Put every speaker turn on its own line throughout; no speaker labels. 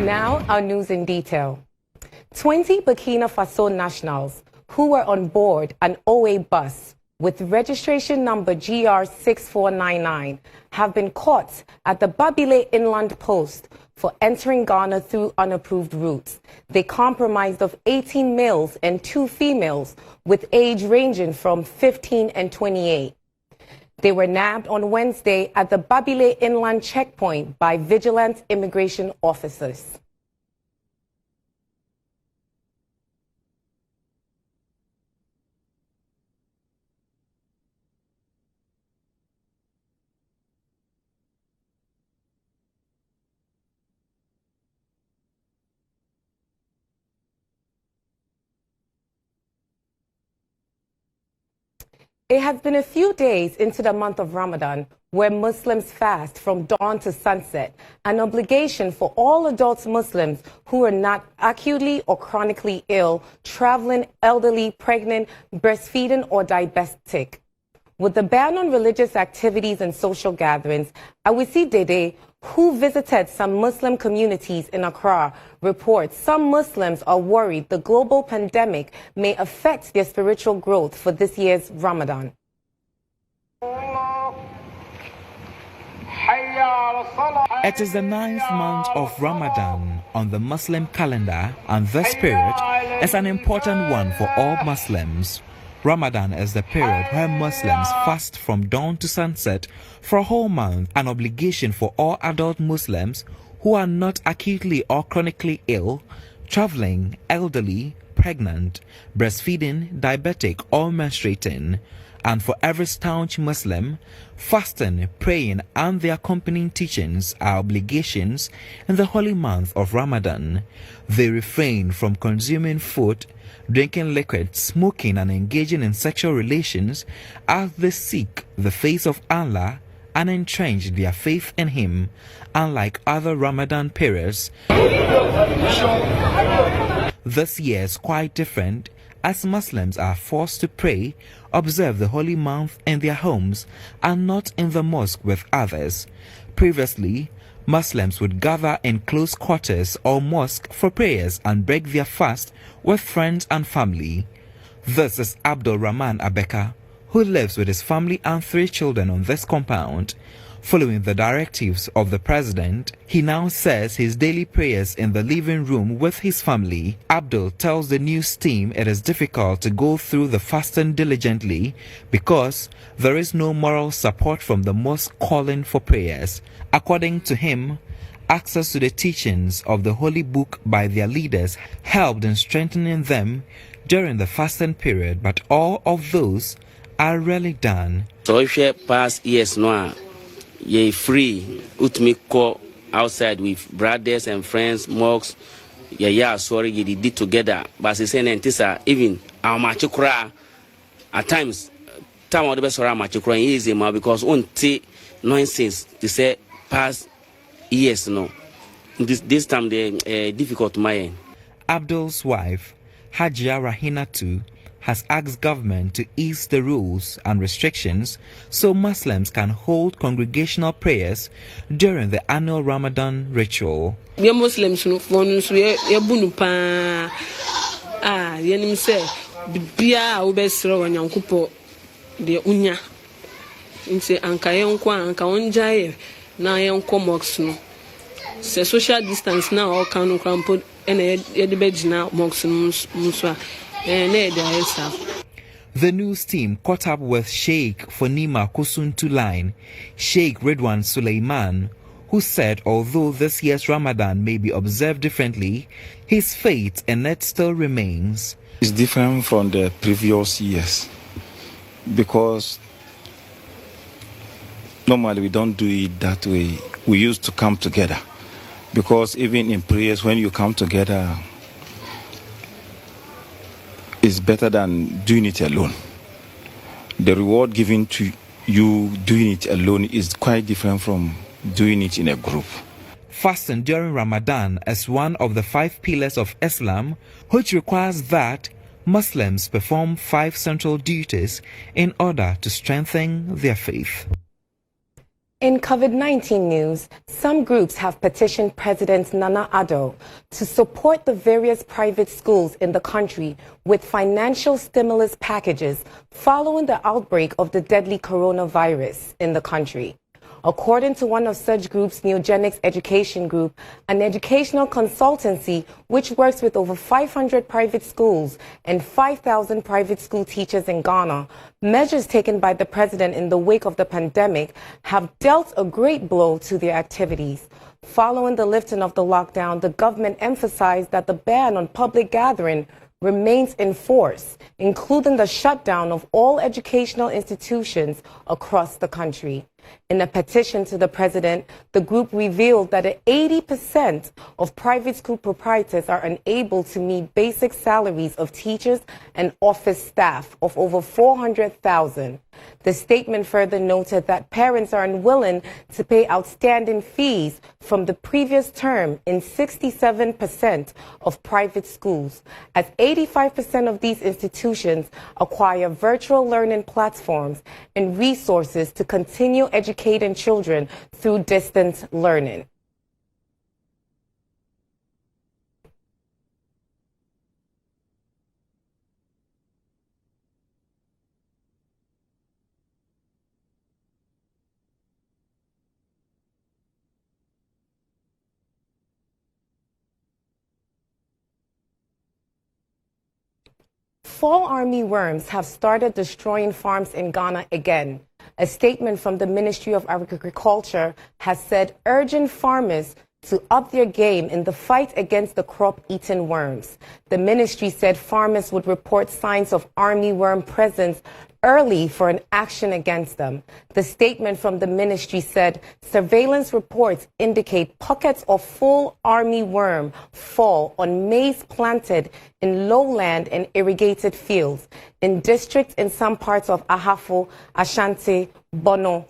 Now, our news in detail. 20 Burkina Faso nationals who were on board an OA bus with registration number GR6499 have been caught at the Babile Inland Post for entering Ghana through unapproved routes. They comprised of 18 males and 2 females with age ranging from 15 and 28. They were nabbed on Wednesday at the Babile Inland Checkpoint by vigilant immigration officers. It has been a few days into the month of Ramadan, where Muslims fast from dawn to sunset, an obligation for all adult Muslims who are not acutely or chronically ill, traveling, elderly, pregnant, breastfeeding, or diabetic. With the ban on religious activities and social gatherings, Awisi Dede, who visited some Muslim communities in Accra, reports some Muslims are worried the global pandemic may affect their spiritual growth for this year's Ramadan.
It is the 9th month of Ramadan on the Muslim calendar, and this period is an important one for all Muslims. Ramadan is the period where Muslims fast from dawn to sunset for a whole month, an obligation for all adult Muslims who are not acutely or chronically ill, traveling, elderly, pregnant, breastfeeding, diabetic, or menstruating. And for every staunch Muslim, fasting, praying, and the accompanying teachings are obligations in the holy month of Ramadan. They refrain from consuming food, drinking liquid, smoking, and engaging in sexual relations as they seek the face of Allah and entrench their faith in Him. Unlike other Ramadan periods, this year is quite different, as Muslims are forced to pray, observe the holy month in their homes and not in the mosque with others. Previously, Muslims would gather in close quarters or mosque for prayers and break their fast with friends and family. This is Abdul Rahman Abeka, who lives with his family and 3 children on this compound. Following the directives of the president, he now says his daily prayers in the living room with his family. Abdul tells the news team it is difficult to go through the fasting diligently because there is no moral support from the mosque calling for prayers. According to him, access to the teachings of the holy book by their leaders helped in strengthening them during the fasting period, but all of those are rarely done.
So if you pass years now, you're free to go outside with brothers and friends, mosques. Yeah, sorry, you did together. But it's saying even our machikura at times, time of the best around machikura easy because one take nonsense to say past years no. This time they difficult to my.
Abdul's wife, Hajia Rahinatu, has asked government to ease the rules and restrictions so Muslims can hold congregational prayers during the annual Ramadan ritual.
We Muslims no bunu pa yenim say bibia obesro wanyankopo de unya nti anka yenko anka onjaye na yenko mosque no se social distance na all kan krampo ene yede begina mosque no so.
The news team caught up with Sheikh Fonima Kusuntu Line, Sheikh Ridwan Suleiman, who said although this year's Ramadan may be observed differently, his faith in it still remains.
It's different from the previous years because normally we don't do it that way. We used to come together because even in prayers when you come together, is better than doing it alone. The reward given to you doing it alone is quite different from doing it in a group.
Fasting during Ramadan is one of the 5 pillars of Islam, which requires that Muslims perform 5 central duties in order to strengthen their faith.
In COVID-19 news, some groups have petitioned President Nana Addo to support the various private schools in the country with financial stimulus packages following the outbreak of the deadly coronavirus in the country. According to one of such groups, Neogenics Education Group, an educational consultancy which works with over 500 private schools and 5,000 private school teachers in Ghana, measures taken by the president in the wake of the pandemic have dealt a great blow to their activities. Following the lifting of the lockdown, the government emphasized that the ban on public gathering remains in force, including the shutdown of all educational institutions across the country. In a petition to the president, the group revealed that 80% of private school proprietors are unable to meet basic salaries of teachers and office staff of over 400,000. The statement further noted that parents are unwilling to pay outstanding fees from the previous term in 67% of private schools, as 85% of these institutions acquire virtual learning platforms and resources to continue educating children through distance learning. Fall armyworms have started destroying farms in Ghana again. A statement from the Ministry of Agriculture has said urging farmers to up their game in the fight against the crop-eating worms. The ministry said farmers would report signs of armyworm presence early for an action against them. The statement from the ministry said surveillance reports indicate pockets of full armyworm fall on maize planted in lowland and irrigated fields in districts in some parts of Ahafo, Ashanti, Bono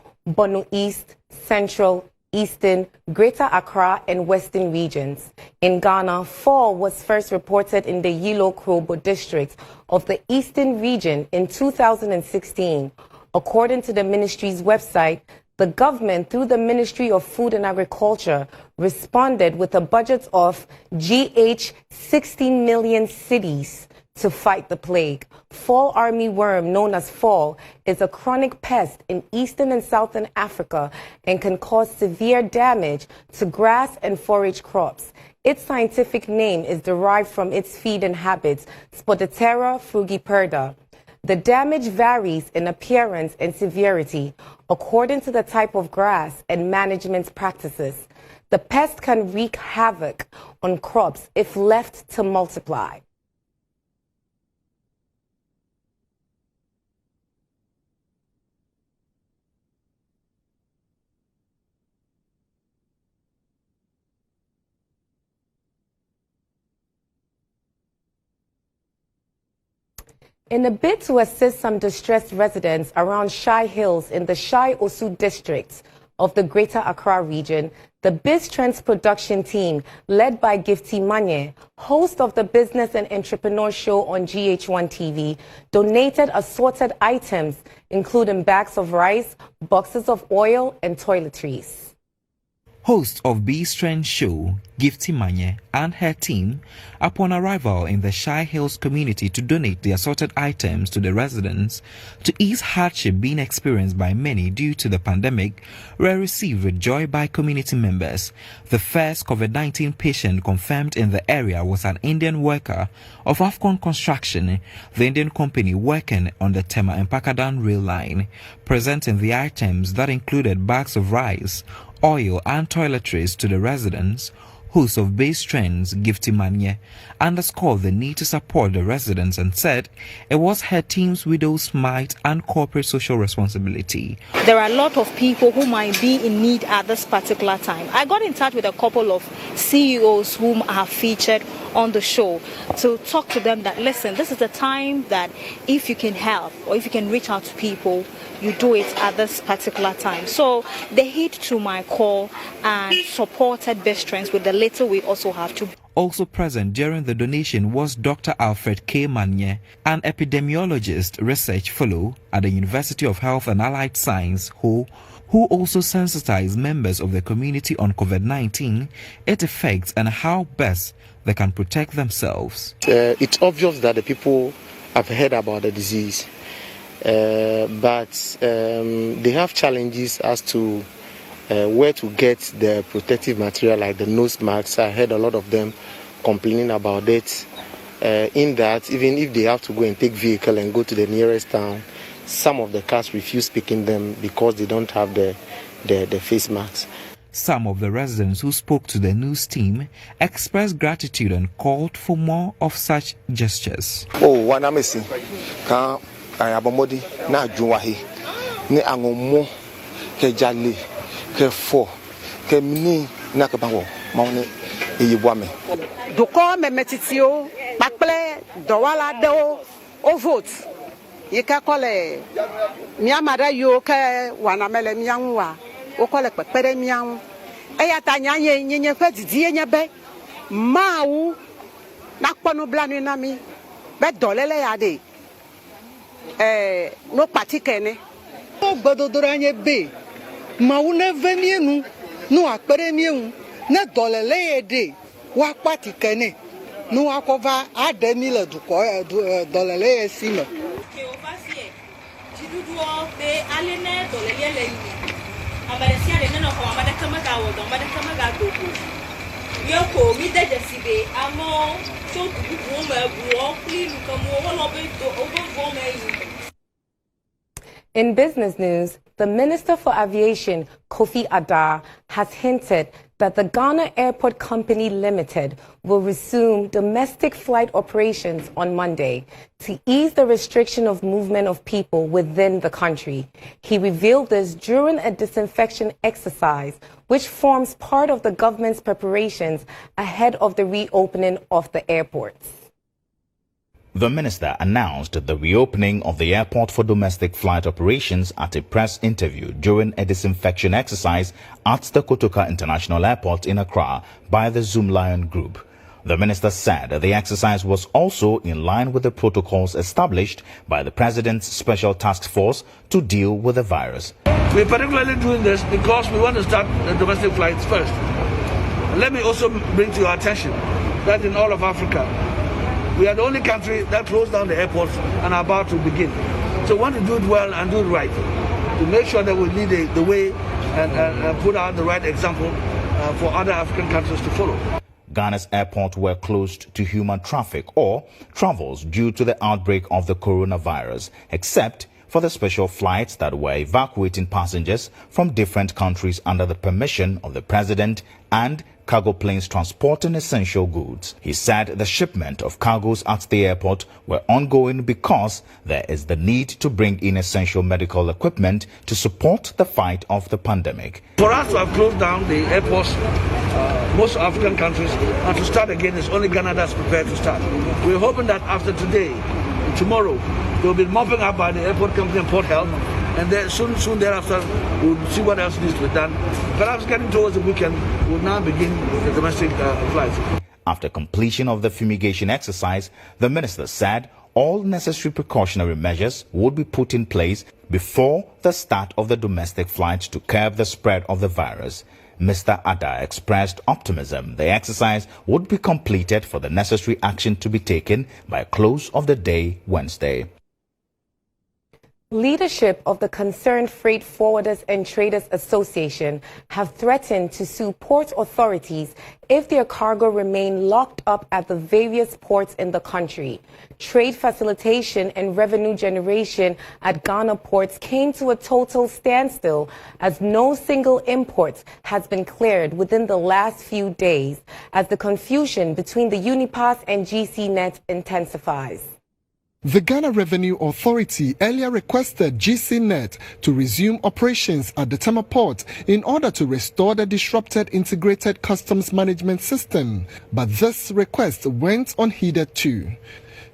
East, Central, Eastern, Greater Accra, and Western regions. In Ghana, fall was first reported in the Yilo-Krobo district of the Eastern region in 2016. According to the ministry's website, the government, through the Ministry of Food and Agriculture, responded with a budget of GH 16 million cedis to fight the plague. Fall armyworm, known as fall, is a chronic pest in Eastern and Southern Africa and can cause severe damage to grass and forage crops. Its scientific name is derived from its feeding habits, Spodoptera frugiperda. The damage varies in appearance and severity according to the type of grass and management practices. The pest can wreak havoc on crops if left to multiply. In a bid to assist some distressed residents around Shai Hills in the Shai Osu district of the Greater Accra region, the BizTrends production team, led by Gifty Manye, host of the Business and Entrepreneur Show on GHOne TV, donated assorted items, including bags of rice, boxes of oil, and toiletries.
Host of BizTrends Show, Gifty Manye, and her team, upon arrival in the Shai Hills community to donate the assorted items to the residents to ease hardship being experienced by many due to the pandemic, were received with joy by community members. The first COVID-19 patient confirmed in the area was an Indian worker of Afcon Construction, the Indian company working on the Tema and Pakadan rail line, presenting the items that included bags of rice, oil and toiletries to the residents. Host of BizTrends, Gifty Manye, underscored the need to support the residents and said it was her team's widow's mite and corporate social responsibility.
There are a lot of people who might be in need at this particular time. I got in touch with a couple of CEOs whom I have featured on the show to talk to them that, listen, this is the time that if you can help or if you can reach out to people, you do it at this particular time. So they heed to my call and supported BizTrends with the little we also have to.
Also present during the donation was Dr. Alfred K. Manye, an epidemiologist research fellow at the University of Health and Allied Science who who also sensitized members of the community on COVID-19, its effects, and how best they can protect themselves.
It's obvious that the people have heard about the disease, but they have challenges as to where to get the protective material like the nose masks. I heard a lot of them complaining about it. In that, even if they have to go and take vehicle and go to the nearest town, some of the cars refuse picking them because they don't have the face masks.
Some of the residents who spoke to the news team expressed gratitude and called for more of such gestures.
Oh, one amazing. Ka ayabomodi na juwahi ni angomo ke jale ke fo ke mini na ka bawo maune eyibwame.
Doko me metitio bakple dowala do o vote. Yeka kole miamada yo ke wanamele mianwa o kole pepere mian eya tanya nyenye fe didie nyebe mawu na kponu blanu na mi be dolele ya de no patikene
o gbododoro anye be mawu ne venienu no akpere nienu ne dolele ye de wa patikene no akova ademi le duko dolele ye sime
In business news, the Minister for Aviation, Kofi Adar, has hinted that the Ghana Airport Company Limited will resume domestic flight operations on Monday to ease the restriction of movement of people within the country. He revealed this during a disinfection exercise, which forms part of the government's preparations ahead of the reopening of the airports.
The minister announced the reopening of the airport for domestic flight operations at a press interview during a disinfection exercise at the Kotoka International Airport in Accra by the Zoomlion Group. The minister said the exercise was also in line with the protocols established by the President's Special Task Force to deal with the virus.
We're particularly doing this because we want to start the domestic flights first. And let me also bring to your attention that in all of Africa, we are the only country that closed down the airports and are about to begin. So we want to do it well and do it right, to make sure that we lead the way and put out the right example for other African countries to follow.
Ghana's airports were closed to human traffic or travels due to the outbreak of the coronavirus, except for the special flights that were evacuating passengers from different countries under the permission of the President and cargo planes transporting essential goods. He said the shipment of cargoes at the airport were ongoing because there is the need to bring in essential medical equipment to support the fight of the pandemic.
For us to have closed down the airports, most African countries, and to start again, it's only Ghana that's prepared to start. We're hoping that after today, tomorrow, they'll be mopping up by the airport company and Port Health, and then soon thereafter, we'll see what else needs to be done. Perhaps getting towards the weekend, we'll now begin the domestic flights.
After completion of the fumigation exercise, the minister said all necessary precautionary measures would be put in place before the start of the domestic flights to curb the spread of the virus. Mr. Adar expressed optimism the exercise would be completed for the necessary action to be taken by close of the day Wednesday.
Leadership of the Concerned Freight Forwarders and Traders Association have threatened to sue port authorities if their cargo remain locked up at the various ports in the country. Trade facilitation and revenue generation at Ghana ports came to a total standstill as no single import has been cleared within the last few days as the confusion between the Unipass and GCNet intensifies.
The Ghana Revenue Authority earlier requested GCNet to resume operations at the Tema port in order to restore the disrupted integrated customs management system, but this request went unheeded too.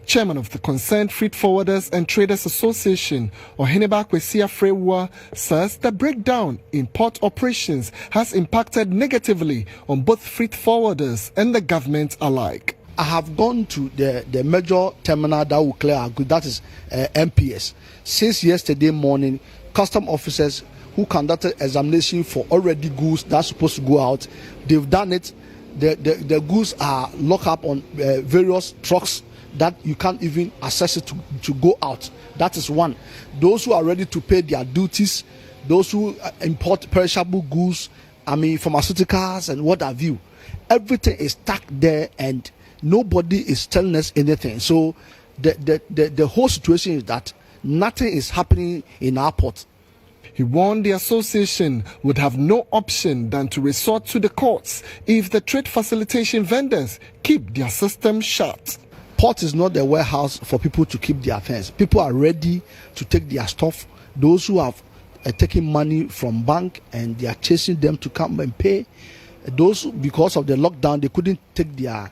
Chairman of the Concerned Freight Forwarders and Traders Association, Oheneba Kwesia Frewa, says the breakdown in port operations has impacted negatively on both freight forwarders and the government alike.
I have gone to the major terminal that will clear our goods, that is MPS. Since yesterday morning, custom officers
who conducted examination for already goods that's supposed to go out. They've done it. The goods are locked up on various trucks that you can't even access it to go out. That is one. Those who are ready to pay their duties, those who import perishable goods, pharmaceuticals and what have you, everything is stuck there and nobody is telling us anything. So the whole situation is that nothing is happening in our port.
He warned the association would have no option than to resort to the courts if the trade facilitation vendors keep their system shut.
Port is not a warehouse for people to keep their things. People are ready to take their stuff. Those who have taken money from bank and they are chasing them to come and pay. Those, because of the lockdown, they couldn't take their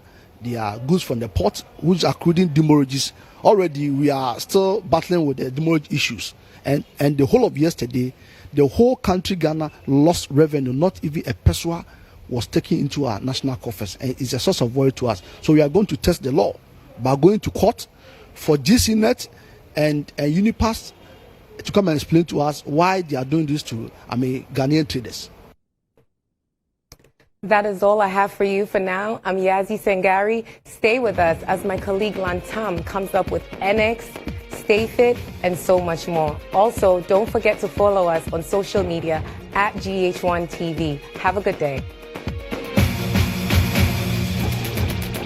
goods from the port, which are creating demurrages. Already, we are still battling with the demurrage issues. And the whole of yesterday, the whole country, Ghana, lost revenue. Not even a peso was taken into our national coffers. And it's a source of worry to us. So we are going to test the law by going to court for GCNet and Unipass to come and explain to us why they are doing this to Ghanaian traders.
That is all I have for you for now. I'm Yazi Sengari. Stay with us as my colleague Lantam comes up with NX, Stay Fit, and so much more. Also, don't forget to follow us on social media at GHOne TV. Have a good day.